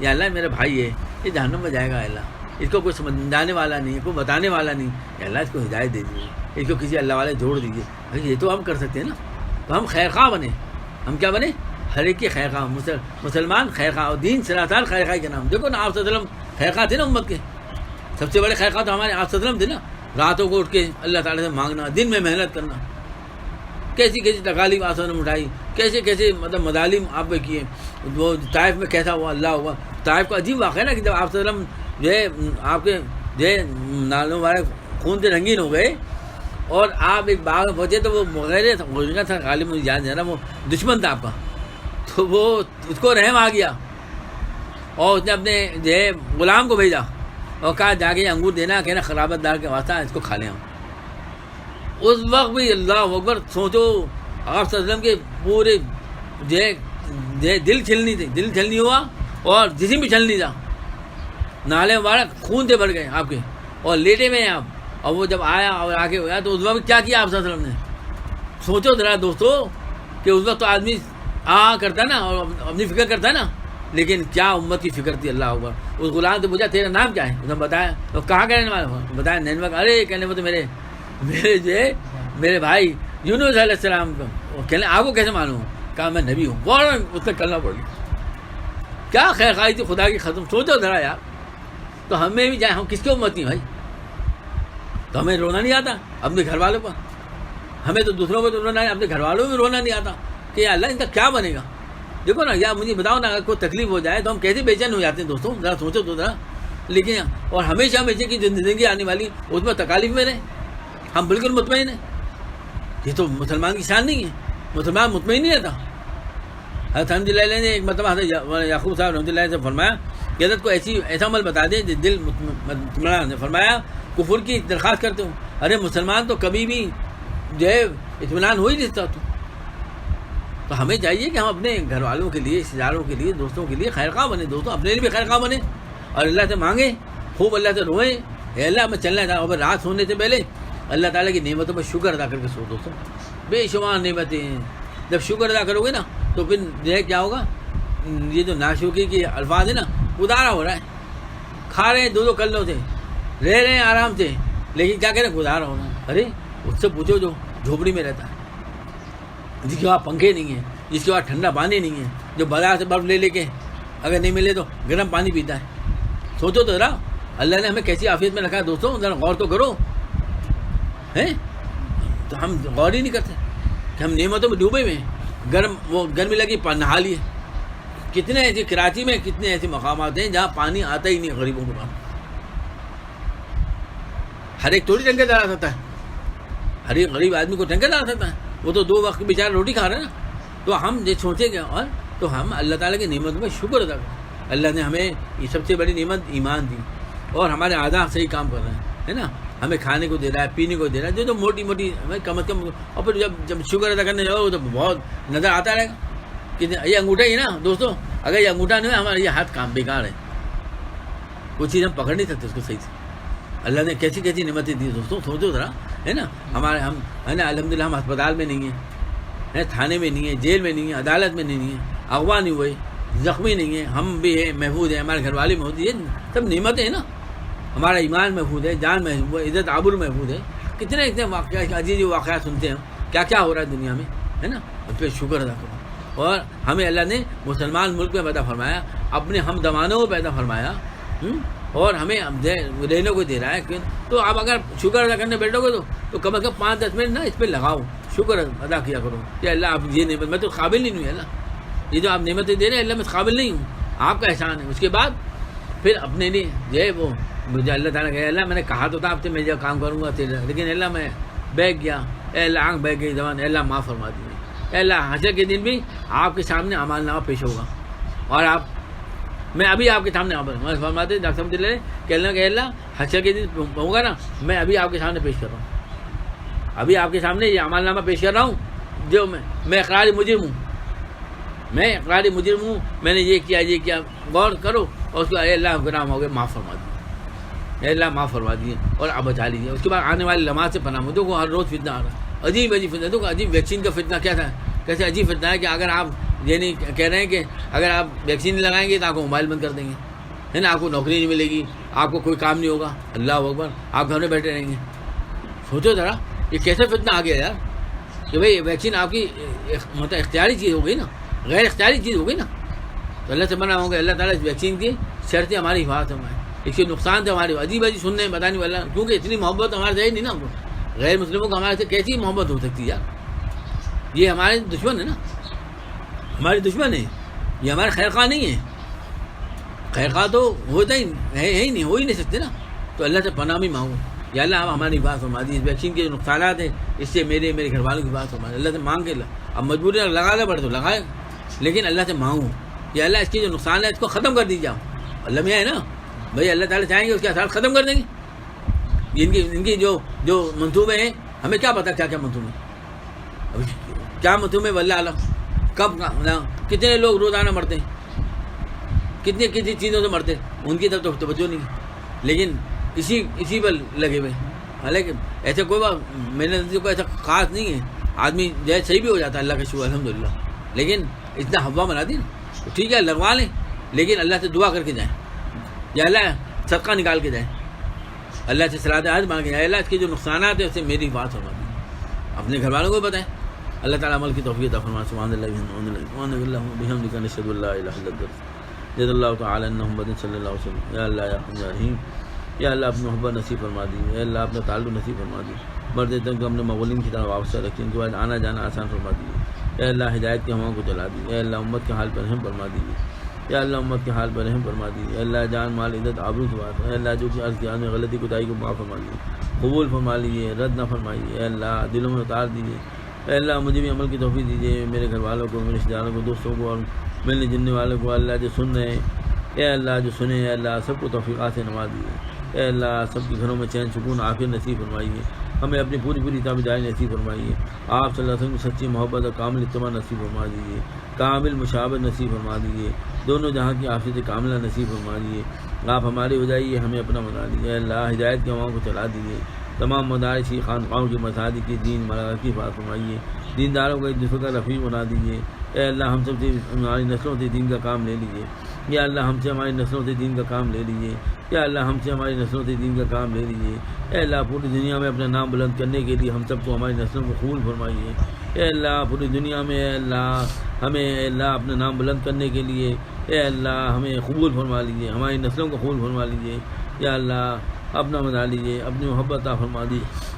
یا اللہ میرا بھائی ہے یہ جہنم میں جائے گا, اللہ اس کو کوئی سمجھانے والا نہیں ہے, کوئی بتانے والا نہیں, یا اللہ اس کو ہدایت دے دیجیے, اس کو کسی اللہ والے جوڑ دیجیے. یہ تو ہم کر سکتے ہیں نا. تو ہم خیر خواہ بنے, ہم کیا بنے, ہر ایک کے خیر خواہ, مسلمان خیر خواہ, اور دین سراسر خیر خواہ کے نام. دیکھو نا آپ صلی اللہ علیہ وسلم خیر خواہ تھے نا امت کے, سب سے بڑے خیر خواہ تو ہمارے آپ صلی اللہ علیہ وسلم تھے نا. راتوں کو اٹھ کے اللہ تعالیٰ سے مانگنا, دن میں محنت کرنا, کیسی کیسی تکالیف آپ نے اٹھائی, کیسے کیسے مطلب مظالم آپ پہ کیے. وہ طائف میں کیسا ہوا اللہ ہوا. طائف کا عجیب واقعہ ہے نا کہ جب آپ صلی اللہ علیہ وسلم جو ہے آپ کے جو ہے نالوں والے خون سے رنگین ہو گئے اور آپ ایک باغ میں پہنچے تو وہ مغیرہ تھا, غالب مجھے یاد نہیں رہا, وہ دشمن تھا آپ کا. تو وہ اس کو رحم آ گیا اور اس نے اپنے جو ہے غلام کو بھیجا اور کہا جا کے انگور دینا, کہنا خرابت دار کے واسطہ اس کو کھا لیں ہم. اس وقت بھی اللہ اکبر, سوچو آپ صلی اللہ علیہ وسلم کے پورے جو ہے دل چھلنی ہوا اور جسم بھی چھلنی تھا, نالے مبارک خون سے بھر گئے آپ کے, اور لیٹے میں ہیں آپ. اور وہ جب آیا اور آگے ہوا تو اس وقت کیا کیا آپ صلی اللہ علیہ وسلم نے, سوچو ذرا دوستو کہ اس وقت تو آدمی کرتا نا اور اپنی فکر کرتا نا, لیکن کیا امت کی فکر تھی. اللہ اکبر. اس غلام سے پوچھا تیرا نام کیا ہے, اس نے بتایا. تو کہاں کا رہنے والا ہو, بتایا نینوا کا. ارے کہنے وہ تو میرے جو ہے میرے بھائی یونس علیہ السلام کو. کہنے آپ کو کیسے معلوم, کہا میں نبی ہوں. فوراً اس سے کرنا پڑ گیا. کیا خیر خواہی تھی خدا کی ختم. سوچو ذرا یار. تو ہمیں بھی جائیں, ہم کس کی امت ہیں بھائی. تو ہمیں رونا نہیں آتا اپنے گھر والوں پر, ہمیں تو دوسروں کو تو رونا ہے, اپنے گھر والوں میں رونا نہیں آتا کہ یا اللہ ان کا کیا بنے گا. دیکھو نا, یا مجھے بتاؤ نا, اگر کوئی تکلیف ہو جائے تو ہم کیسے بے چین ہو جاتے ہیں دوستوں, ذرا سوچو تو ذرا. لیکن اور ہمیشہ کی جو زندگی آنے والی اس میں تکالیف میں رہے, ہم بالکل مطمئن ہیں. یہ تو مسلمان کی شان نہیں ہے, مسلمان مطمئن نہیں رہتا. حضرت حمد اللہ نے ایک مرتبہ حضرت یعقوب صاحب رحمۃ اللہ سے فرمایا کہ حضرت کو ایسا عمل بتا دیں جو دل مطمئن نے. فرمایا کفر کی درخواست کرتے ہوں. ارے مسلمان تو کبھی بھی جو ہے اطمینان ہو ہی نہیں سکتا. تو ہمیں چاہیے کہ ہم اپنے گھر والوں کے لیے, رشتے داروں کے لیے, دوستوں کے لیے خیر خواہ بنے. دوستوں اپنے لیے بھی خیر خواہ بنے اور اللہ سے مانگیں, خوب اللہ سے روئیں, اے اللہ میں چلنا تھا. اور رات سونے سے پہلے اللہ تعالیٰ کی نعمتوں پر شکر ادا کر کے سو. دوستوں بے شمار نعمتیں ہیں, جب شکر ادا کرو گے نا تو پھر جو ہے کیا ہوگا, یہ جو ناشکری کے الفاظ ہیں نا, گزارا ہو رہا ہے, کھا رہے ہیں دو کلوں سے, رہ رہے ہیں آرام سے, لیکن کیا کہہ رہے ہیں, گزارا ہو رہا ہے. ارے اس سے پوچھو جو جھوپڑی میں رہتا ہے, جس کے پاس پنکھے نہیں ہیں, جس کے پاس ٹھنڈا پانی نہیں ہے, جو بازار سے برف لے کے اگر نہیں ملے تو گرم پانی پیتا ہے. سوچو تو ذرا اللہ نے ہمیں کیسی عافیت میں رکھا ہے. دوستوں ذرا غور تو کرو ہیں. تو ہم غور ہی نہیں کرتے کہ ہم نعمتوں میں ڈوبے ہوئے ہیں. گرمی لگی نہا لیے. کتنے ایسے کراچی میں کتنے ایسے مقامات ہیں جہاں پانی آتا ہی نہیں غریبوں کے پاس. ہر ایک تھوڑی ٹینکر ڈالا سکتا ہے, ہر ایک غریب آدمی کو ٹینکر ڈالا سکتا ہے. وہ تو 2 وقت بیچارہ روٹی کھا رہا ہے نا. تو ہم یہ سوچیں گے اور تو ہم اللہ تعالیٰ کی نعمتوں میں شکر ادا کریں. اللہ نے ہمیں یہ سب سے بڑی نعمت ایمان دی اور ہمارے اعضاء صحیح کام کر رہے ہیں, ہے نا. ہمیں کھانے کو دے رہا ہے, پینے کو دے رہا ہے, جو موٹی کم از کم. اور پھر جب شکر ادا کرنے جاؤ تو بہت نظر آتا رہے گا کہ یہ انگوٹھا ہی نا. دوستوں اگر یہ انگوٹھا نہیں ہے, ہمارا یہ ہاتھ کام بیکار ہے, کوئی چیز ہم پکڑ نہیں سکتے اس کو صحیح سے. اللہ نے کیسی کیسی نعمتیں دی دوستوں, سوچو ذرا, ہے نا. ہم ہے نا الحمد للہ ہم اسپتال میں نہیں ہیں, تھانے میں نہیں ہیں, جیل میں نہیں ہیں, عدالت میں نہیں ہیں, اغوا نہیں ہوئے, زخمی نہیں ہیں, ہم بھی ہیں محفوظ ہیں, ہمارے گھر والے محفوظ. یہ سب نعمتیں ہیں نا. ہمارا ایمان محفوظ ہے, جان محفوظ ہے, عزت آبرو محفوظ ہے. کتنے واقعات, عجیب واقعات سنتے ہیں, کیا کیا ہو رہا ہے دنیا میں, ہے نا. اس پہ شکر ادا کرو. اور ہمیں اللہ نے مسلمان ملک میں پیدا فرمایا, اپنے ہم دمانوں کو پیدا فرمایا, اور ہمیں رہنے کو دے رہا ہے. تو آپ اگر شکر ادا کرنے بیٹھو گے تو کم از کم 5-10 منٹ نا اس پہ لگاؤ, شکر ادا کیا کرو کہ اللہ آپ یہ نعمت, میں تو قابل نہیں ہوں اللہ, یہ جو آپ نعمتیں دے رہے ہیں اللہ میں قابل نہیں ہوں, آپ کا احسان ہے. اس کے بعد پھر اپنے لیے جو ہے وہ مجھے اللہ تعالیٰ کہ اللہ میں نے کہا تو تھا آپ سے میں جو کام کروں گا تیرے, لیکن اللہ میں بیٹھ گیا, اے اللہ آنکھ بیٹھ گئی زبان, اللہ معاف فرما دیجیے. اے اللہ حشر کے دن بھی آپ کے سامنے اعمال نامہ پیش ہوگا، اور میں ابھی آپ کے سامنے فرماتے ڈاکٹر صاحب دل کہ اللہ حشر کے دن ہوگا نا، میں ابھی آپ کے سامنے پیش کر رہا ہوں، ابھی آپ کے سامنے یہ اعمال نامہ پیش کر رہا ہوں جو میں اقراری مجرم ہوں، میں نے یہ کیا، غور کرو، اور اس کو اے اللہ گناہ ہو گئے معاف فرما دیے، اے اللہ معاف فرما دیے اور آپ بچا لیجیے۔ اس کے بعد آنے والے لمحات سے پناہ مدوں کو ہر روز فتنہ آ رہا ہے، عجیب فتنہ، دیکھو عجیب ویکسین کا فتنہ کیا تھا، کیسے عجیب فتنہ ہے کہ اگر آپ یعنی کہہ رہے ہیں کہ اگر آپ ویکسین لگائیں گے تو آپ کو موبائل بند کر دیں گے، ہے نا، آپ کو نوکری نہیں ملے گی، آپ کو کوئی کام نہیں ہوگا، اللہ اکبر، آپ گھر میں بیٹھے رہیں گے۔ سوچو ذرا یہ کیسے فتنہ آ گیا یار، کہ بھائی ویکسین آپ کی مطلب اختیاری چیز ہو گئی نا، غیر اختیاری چیز ہو گئی نا، تو اللہ سے منع ہوگا۔ اللہ تعالیٰ اس ویکسین کی شرطیں ہماری حفاظت ہمارے، اس کے نقصان سے ہماری عجیب سننے بتانے والا، کیونکہ اتنی محبت ہمارے سے نہیں نا، غیر مسلموں کو ہمارے سے کیسی محبت ہو سکتی ہے یار، یہ ہمارے دشمن ہے نا، ہمارے دشمن ہے، یہ ہمارے خیر خواہ نہیں ہے، خیر خواہ تو ہوتا ہی ہے ہی نہیں، ہو ہی نہیں سکتے نا، تو اللہ سے پناہ بھی مانگو، یا اللہ آپ ہماری بات فرما دی، اس ویکسین کے جو نقصانات ہیں اس سے میرے گھر والوں کی بات فرما دی، اللہ سے مانگ کے اب مجبوری لگانا پڑے تو لگائے، لیکن اللہ سے مانگوں یا اللہ اس کے جو نقصان ہے اس کو ختم کر دیجیے آپ، اللہ میں ہے نا بھائی، اللہ تعالیٰ چاہیں گے اس کے اثرات ختم کر دیں گے، ان کی جو منصوبے ہیں ہمیں کیا پتہ کیا منصوبے، ابھی کیا منصوبے واللہ عالم، کب کتنے لوگ روزانہ مرتے ہیں، کتنی چیزوں سے مرتے ہیں، ان کی طرف تو توجہ نہیں، لیکن اسی پر لگے ہوئے، حالانکہ ایسے کوئی بات میرے نزدیک کو ایسا خاص نہیں ہے، آدمی جو صحیح بھی ہو جاتا ہے، اللہ کا شکر الحمدللہ، لیکن اتنا ہوا بنا دی نا، تو ٹھیک ہے لگوا لیں، لیکن اللہ سے دعا کر کے جائیں، یا اللہ صدقہ نکال کے جائیں، اللہ سے صلاۃ عاج مانگیں، یا اللہ اس کے جو نقصانات ہیں اس سے میری بات فرما دیں، اپنے گھر والوں کو بتائیں، اللہ تعالیٰ عمل کی توفیق عطا فرمائے۔ سبحان اللہ بحمدک نشہد ان لا الہ الا انت جزا اللہ تعالی ان محمد صلی اللہ علیہ وسلم۔ یا اللہ یا رحیم یا رحیم، یا اللہ اپنی محبت نصیب فرما دی، یا اللہ اپنا تعلق نصیب فرما دی، مرد تک ہم نے مغولین کی طرح وابستہ رکھے، ان کے بعد آنا جانا آسان فرما دیجیے، یا اللہ ہدایت کی ہواؤں کو چلا دی، یا اللہ امت کے حال پر رحم فرما دیجیے، یا اللہ امت کے حال پر رحم فرما دیجیے، اللہ جان مال عزت آبرو کی بات ہے، اللہ جو کہ عرض کیا میں غلطی کوتاہی کو معاف فرما دیجیے، قبول فرما لیجیے، رد نہ فرمائیے، اے اللہ دلوں میں اتار دیجیے، اے اللہ مجھے بھی عمل کی توفیق دیجیے، میرے گھر والوں کو، میرے رشتہ داروں کو، دوستوں کو اور ملنے جلنے والوں کو، اللہ جو سن رہے ہیں، اے اللہ جو سنے، اے اللہ سب کو توفیقات سے نواز دیجیے، اے اللہ سب کے گھروں میں چین سکون عافیت نصیب فرمائیے، ہمیں اپنی پوری تابعداری نصیب فرمائیے، آپ صلی اللہ علیہ وسلم کی سچی محبت اور کامل اتباع نصیب فرما دیجیے، کامل مشابہت نصیب فرما دیجیے، دونوں جہاں کی عافیت کاملہ نصیب فرما دیجیے، آپ ہمارے ہو جائیے، ہمیں اپنا بنا دیجیے، اے اللہ ہدایت کے ہواؤں کو چلا دیجیے، تمام مدارسی خانقاہوں کی مساجد کی دین مراکز کی بات فرمائیے، دینداروں کو ایک دوسرے کا رفیق بنا دیجیے، اے اللہ ہم سب سے ہماری نسلوں سے دین کا کام لے لیجیے، یا اللہ ہم سے ہماری نسلوں سے دین کا کام لے لیجیے، یا اللہ ہم سے ہماری نسلوں سے دین کا کام لے لیجیے، اے اللہ پوری دنیا میں اپنا نام بلند کرنے کے لیے ہم سب کو ہماری نسلوں کو قبول فرمائیے، اے اللہ پوری دنیا میں اے اللہ ہمیں اے اللہ اپنا نام بلند کرنے کے لیے اے اللہ ہمیں قبول فرما لیجیے، ہماری نسلوں کو قبول فرما لیجیے، یا اللہ اپنا بنا لیجیے، اپنی محبت عطا فرما دیجیے،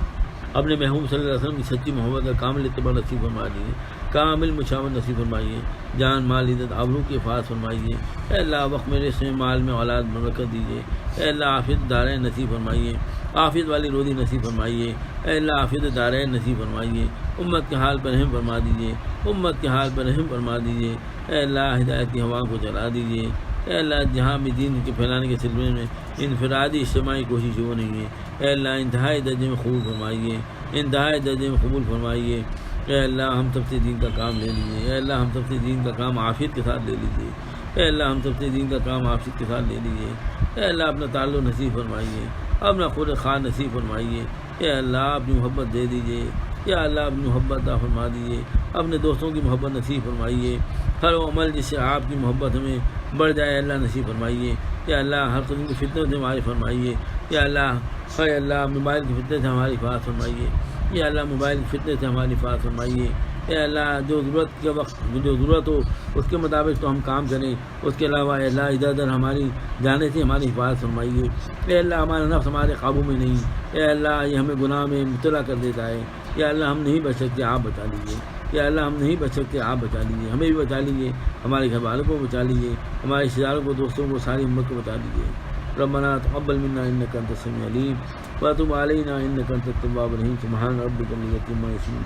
اپنے محبوب صلی اللہ علیہ وسلم کی سچی محبت اور کامل اتباع نصیب فرما دیجیے، کامل مشاورت نصیب فرمائیے، جان مال عزت آبرو کی حفاظت فرمائیے، اے اللہ وقت میرے سے مال میں اولاد برکت دیجیے، اے اللہ عافیت دارین نصیب فرمائیے، عافیت والی روزی نصیب فرمائیے، اے اللہ عافیت دارین نصیب فرمائیے، امت کے حال پر رحم فرما دیجیے، امت کے حال پر رحم فرما دیجیے، اے اللہ ہدایت کی ہوا کو چلا دیجیے، اے اللہ جہاں بھی دین کے پھیلانے کے سلسلے میں انفرادی اجتماعی کوشش ہو رہی ہے، اے اللہ انتہائی درجے میں قبول فرمائیے، انتہائی درجے میں قبول فرمائیے، اے اللہ ہم سب سے دین کا کام لے لیجیے، اے اللہ ہم سب سے دین کا کام عافیت کے ساتھ لے لیجیے، اے اللہ ہم سب سے دین کا کام عافیت کے ساتھ لے لیجیے، اے اللہ اپنا تعلق نصیب فرمائیے، اپنا خود خواہ نصیب فرمائیے، اے اللہ اپنی محبت دے دیجیے، یا اللہ اپنی محبت عطا فرما دیجیے، اپنے دوستوں کی محبت نصیب فرمائیے، ہر وہ عمل جس سے آپ کی محبت ہمیں بڑھ جائے اللہ نصیب فرمائیے، یا اللہ ہر قسم کی فتنوں سے ہماری فرمائیے، یا اللہ اے اللہ موبائل کی فتنے سے ہماری حفاظت فرمائیے، یا اللہ موبائل کی فتنے سے ہماری حفاظت فرمائیے، اے اللہ جو ضرورت کے وقت جو ضرورت ہو اس کے مطابق تو ہم کام کریں، اس کے علاوہ اے اللہ ادھر ادھر ہماری جانے سے ہماری حفاظت فرمائیے، اے اللہ ہمارا نفس ہمارے قابو میں نہیں، اے اللہ یہ ہمیں گناہ میں مبتلا کر دیتا ہے، یا اللہ ہم نہیں بچ سکتے آپ بچا لیجیے، یا اللہ ہم نہیں بچ سکتے آپ بچا لیجیے، ہمیں بھی بچا لیجیے، ہمارے گھر والوں کو بچا لیجیے، ہمارے رشتہ داروں کو دوستوں کو ساری امت کو بچا لیجیے۔ ربنا تقبل منا انك انت السميع العليم وتب علينا انك انت التواب الرحيم سبحان ربك رب العزة عما يصفون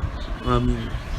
آمين۔